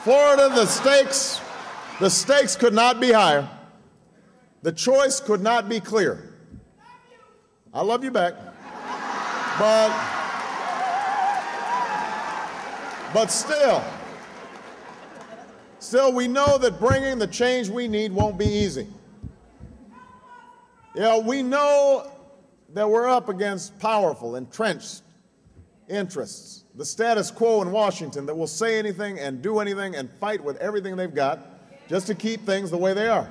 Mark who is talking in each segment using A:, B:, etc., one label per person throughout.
A: Florida, the stakes could not be higher. The choice could not be clearer. I love you back. But still, we know that bringing the change we need won't be easy. You know, we know that we're up against powerful, entrenched interests, the status quo in Washington that will say anything and do anything and fight with everything they've got just to keep things the way they are.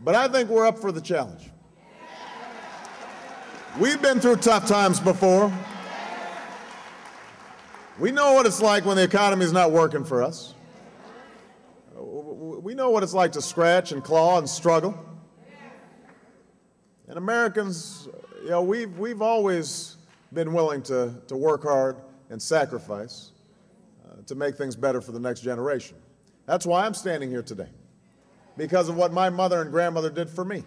A: But I think we're up for the challenge. We've been through tough times before. We know what it's like when the economy is not working for us. We know what it's like to scratch and claw and struggle. And Americans, you know, we've always been willing to work hard and sacrifice to make things better for the next generation. That's why I'm standing here today, because of what my mother and grandmother did for me,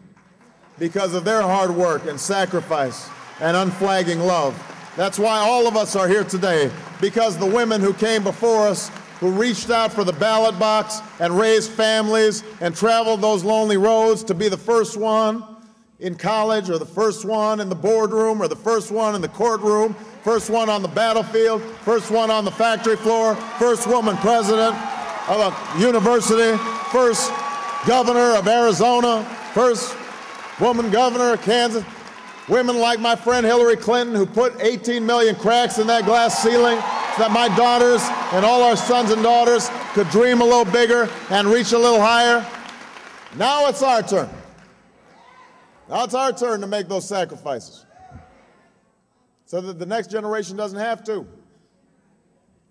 A: because of their hard work and sacrifice and unflagging love. That's why all of us are here today, because the women who came before us, who reached out for the ballot box and raised families and traveled those lonely roads to be the first one in college, or the first one in the boardroom, or the first one in the courtroom, first one on the battlefield, first one on the factory floor, first woman president of a university, first governor of Arizona, first woman governor of Kansas. Women like my friend Hillary Clinton, who put 18 million cracks in that glass ceiling so that my daughters and all our sons and daughters could dream a little bigger and reach a little higher. Now it's our turn. Now it's our turn to make those sacrifices so that the next generation doesn't have to.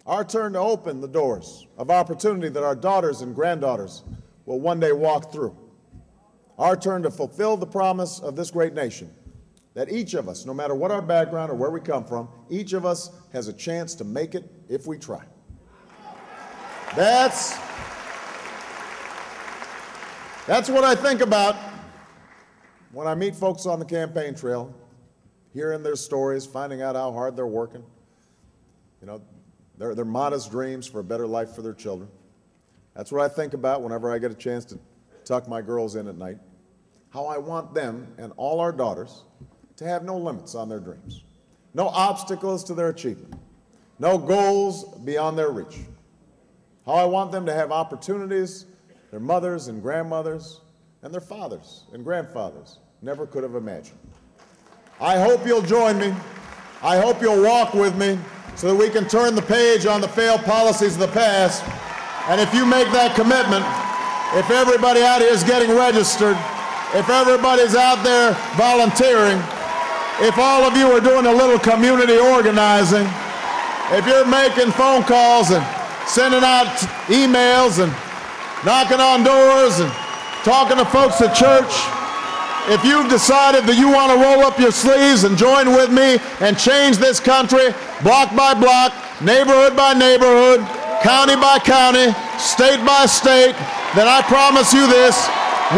A: Our turn to open the doors of opportunity that our daughters and granddaughters will one day walk through. Our turn to fulfill the promise of this great nation, that each of us, no matter what our background or where we come from, each of us has a chance to make it if we try. That's what I think about when I meet folks on the campaign trail, hearing their stories, finding out how hard they're working, you know, their modest dreams for a better life for their children. That's what I think about whenever I get a chance to tuck my girls in at night, how I want them and all our daughters to have no limits on their dreams, no obstacles to their achievement, no goals beyond their reach, how I want them to have opportunities their mothers and grandmothers and their fathers and grandfathers never could have imagined. I hope you'll join me. I hope you'll walk with me so that we can turn the page on the failed policies of the past. And if you make that commitment, if everybody out here is getting registered, if everybody's out there volunteering, if all of you are doing a little community organizing, if you're making phone calls and sending out emails and knocking on doors and talking to folks at church, if you've decided that you want to roll up your sleeves and join with me and change this country block by block, neighborhood by neighborhood, county by county, state by state, then I promise you this,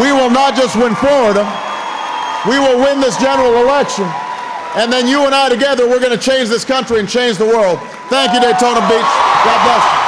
A: we will not just win Florida, we will win this general election. And then you and I together, we're going to change this country and change the world. Thank you, Daytona Beach. God bless you.